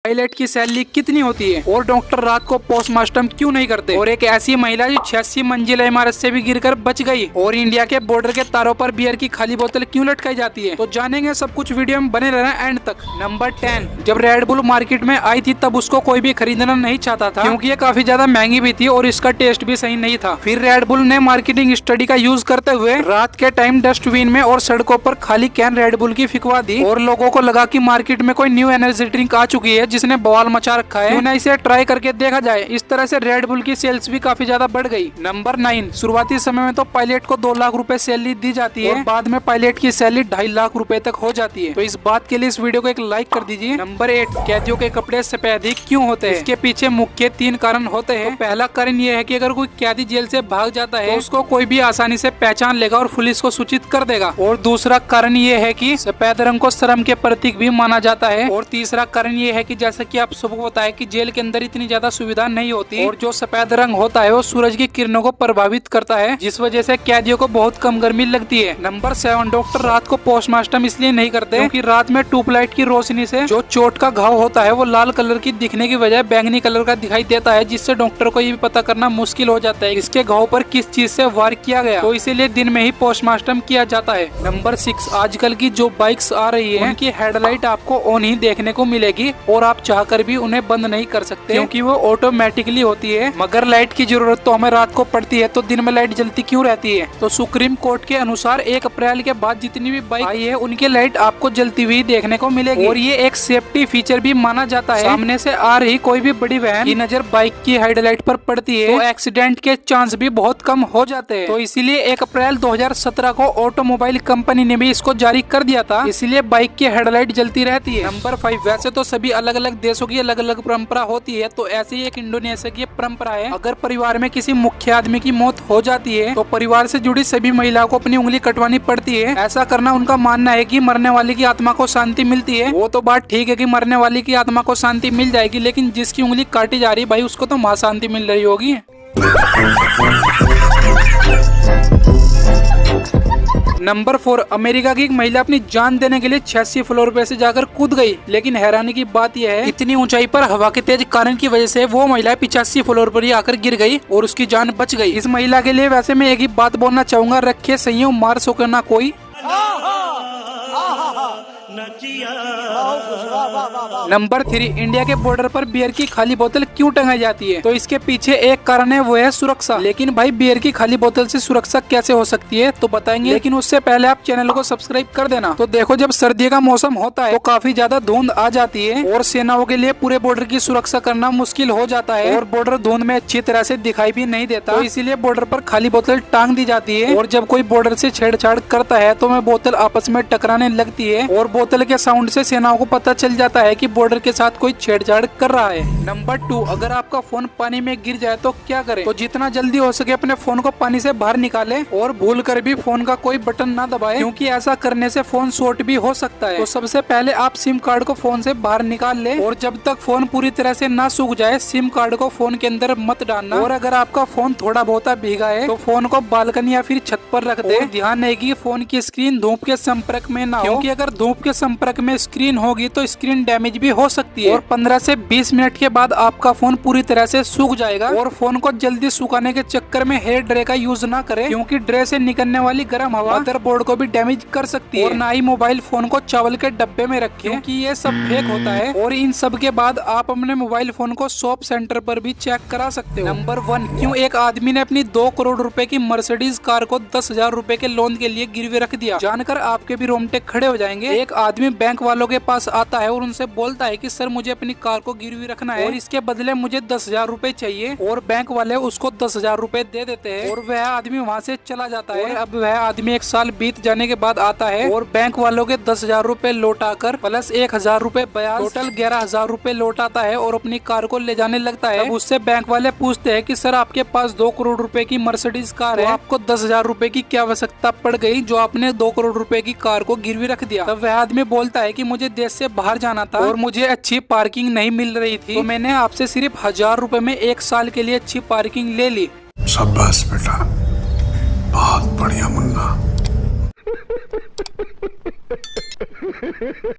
Pilot की salary कितनी होती है और डॉक्टर रात को पोस्टमार्टम क्यों नहीं करते, और एक ऐसी महिला जो 86 मंजिला इमारत से भी गिरकर बच गई, और इंडिया के बॉर्डर के तारों पर बियर की खाली बोतल क्यों लटकाई जाती है। तो जानेंगे सब कुछ, वीडियो में बने रहना एंड तक। नंबर 10, जब रेड बुल मार्केट में आई थी तब उसको कोई भी खरीदना नहीं चाहता था क्योंकि ये काफी ज्यादा महंगी भी थी और इसका टेस्ट भी सही नहीं था। फिर रेड बुल ने मार्केटिंग स्टडी का यूज करते हुए रात के टाइम डस्टबिन में और सड़कों पर खाली कैन रेड बुल की फिकवा दी और लोगों को लगा कि मार्केट में कोई न्यू एनर्जी ड्रिंक आ चुकी है जिसने बवाल मचा रखा है, क्यों ना इसे ट्राई करके देखा जाए। इस तरह से रेड बुल की सेल्स भी काफी ज्यादा बढ़ गई। नंबर 9, शुरुआती समय में तो पायलट को 2 लाख रुपए सैलरी दी जाती है और बाद में पायलट की सैलरी 2.5 लाख रुपए तक हो जाती है। तो इस बात के लिए इस वीडियो को एक लाइक कर दीजिए। नंबर 8, कैदियों के कपड़े सफेद ही क्यों होते हैं? इसके पीछे मुख्य 3 कारण होते हैं। तो पहला कारण ये है कि अगर कोई कैदी जेल से भाग जाता है तो उसको कोई भी आसानी से पहचान लेगा और पुलिस को सूचित कर देगा। और दूसरा कारण ये है कि सफेद रंग को शर्म के प्रतीक भी माना जाता है। और तीसरा कारण ये है कि जैसा कि आप सबको पता है कि जेल के अंदर इतनी ज्यादा सुविधा नहीं होती और जो सफेद रंग होता है वो सूरज की किरणों को प्रभावित करता है, जिस वजह से कैदियों को बहुत कम गर्मी लगती है। नंबर 7, डॉक्टर रात को पोस्टमार्टम इसलिए नहीं करते क्योंकि रात में ट्यूबलाइट की रोशनी से जो चोट का घाव होता है वो लाल कलर की दिखने की बजाय बैंगनी कलर का दिखाई देता है, जिससे डॉक्टर को ये भी पता करना मुश्किल हो जाता है इसके घाव पर किस चीज से वार किया गया। तो इसीलिए दिन में ही पोस्टमार्टम किया जाता है। नंबर 6, आजकल की जो बाइक्स आ रही है उनकी हेडलाइट आपको ऑन ही देखने को मिलेगी और आप चाहकर भी उन्हें बंद नहीं कर सकते क्योंकि वो ऑटोमेटिकली होती है। मगर लाइट की जरूरत तो हमें रात को पड़ती है, तो दिन में लाइट जलती क्यों रहती है? तो सुप्रीम कोर्ट के अनुसार 1 अप्रैल के बाद जितनी भी बाइक आई है उनकी लाइट आपको जलती हुई देखने को मिलेगी और ये एक सेफ्टी फीचर भी माना जाता है। सामने से आ रही कोई भी बड़ी वैन की नजर बाइक की हेडलाइट पर पड़ती है तो एक्सीडेंट के चांस भी बहुत कम हो जाते हैं। तो इसीलिए 1 अप्रैल 2017 को ऑटोमोबाइल कंपनी ने भी इसको जारी कर दिया था, इसलिए बाइक की हेडलाइट जलती रहती है। नंबर 5, वैसे तो सभी अलग अलग देशों की अलग अलग परंपरा होती है, तो ऐसे ही एक इंडोनेशिया की परंपरा है, अगर परिवार में किसी मुख्य आदमी की मौत हो जाती है तो परिवार से जुड़ी सभी महिलाओं को अपनी उंगली कटवानी पड़ती है। ऐसा करना उनका मानना है कि मरने वाली की आत्मा को शांति मिलती है। वो तो बात ठीक है कि मरने वाली की आत्मा को शांति मिल जाएगी, लेकिन जिसकी उंगली काटी जा रही भाई उसको तो वहाँ शांति मिल रही होगी। नंबर 4, अमेरिका की एक महिला अपनी जान देने के लिए 86 फ्लोर पे से जाकर कूद गई, लेकिन हैरानी की बात यह है इतनी ऊंचाई पर हवा के तेज कारण की वजह से वो महिला 85 फ्लोर पर ही आकर गिर गई और उसकी जान बच गई। इस महिला के लिए वैसे मैं एक ही बात बोलना चाहूंगा, रखे संयम मार सके ना कोई। नंबर 3, इंडिया के बॉर्डर पर बियर की खाली बोतल क्यों टंगाई जाती है? तो इसके पीछे एक कारण है, वो है सुरक्षा। लेकिन भाई बियर की खाली बोतल से सुरक्षा कैसे हो सकती है तो बताएंगे, लेकिन उससे पहले आप चैनल को सब्सक्राइब कर देना। तो देखो, जब सर्दी का मौसम होता है तो काफी ज्यादा धुंध आ जाती है और सेनाओं के लिए पूरे बॉर्डर की सुरक्षा करना मुश्किल हो जाता है और बॉर्डर धुंध में अच्छी तरह से दिखाई भी नहीं देता, तो इसीलिए बॉर्डर पर खाली बोतल टांग दी जाती है। और जब कोई बॉर्डर से छेड़छाड़ करता है तो वह बोतल आपस में टकराने लगती है और बोतल के साउंड से सेनाओं को पता चल जाता है कि बॉर्डर के साथ कोई छेड़छाड़ कर रहा है। नंबर 2, अगर आपका फोन पानी में गिर जाए तो क्या करें? तो जितना जल्दी हो सके अपने फोन को पानी से बाहर निकाले और भूल कर भी फोन का कोई बटन ना दबाए, क्योंकि ऐसा करने से फोन शॉर्ट भी हो सकता है। तो सबसे पहले आप सिम कार्ड को फोन से बाहर निकाल ले और जब तक फोन पूरी तरह से ना सूख जाए सिम कार्ड को फोन के अंदर मत डालना। और अगर आपका फोन थोड़ा बहुत भीगा है तो फोन को बालकनी या फिर छत पर रख दे। ध्यान है कि फोन की स्क्रीन धूप के संपर्क में ना हो, क्योंकि अगर धूप के संपर्क में स्क्रीन होगी तो स्क्रीन डैमेज भी हो सकती है। और 15 से 20 मिनट के बाद आपका फोन पूरी तरह से सूख जाएगा। और फोन को जल्दी सुखाने के चक्कर में हेयर ड्रे का यूज ना करें, क्योंकि ड्रे से निकलने वाली गर्म हवा मदरबोर्ड को भी डैमेज कर सकती है। और ना ही मोबाइल फोन को चावल के डब्बे में रखें, क्योंकि ये सब फेक होता है। और इन सब के बाद आप अपने मोबाइल फोन को शॉप सेंटर पर भी चेक करा सकते हो। नंबर 1, क्यों एक आदमी ने अपनी 2 करोड़ रुपए की मर्सिडीज कार को 10,000 रुपए के लोन के लिए गिरवी रख दिया? जानकर आपके भी रोंगटे खड़े हो जाएंगे। एक आदमी बैंक वालों के पास आता है और उनसे बोलता है कि सर मुझे अपनी कार को गिरवी रखना है और इसके बदले मुझे 10,000 रुपए चाहिए, और बैंक वाले उसको 10,000 रुपए दे देते हैं और वह आदमी वहाँ से चला जाता है। और अब वह आदमी 1 साल बीत जाने के बाद आता है और बैंक वालों के 10,000 रुपए लौटाकर प्लस 1,000 रुपए ब्याज, टोटल 11,000 रुपए लौटाता है और अपनी कार को ले जाने लगता है। अब उससे बैंक वाले पूछते हैं कि सर आपके पास 2 करोड़ रुपए की मर्सिडीज कार है, आपको 10,000 रुपए की क्या आवश्यकता पड़ गई जो आपने 2 करोड़ रुपए की कार को गिरवी रख दिया? तब वह आदमी बोलता है कि मुझे देश से बाहर जाना था और मुझे अच्छी पार्किंग नहीं मिल रही थी, तो मैंने आपसे सिर्फ 1,000 रुपए में 1 साल के लिए अच्छी पार्किंग ले ली। शाबाश बेटा, बहुत बढ़िया मुन्ना।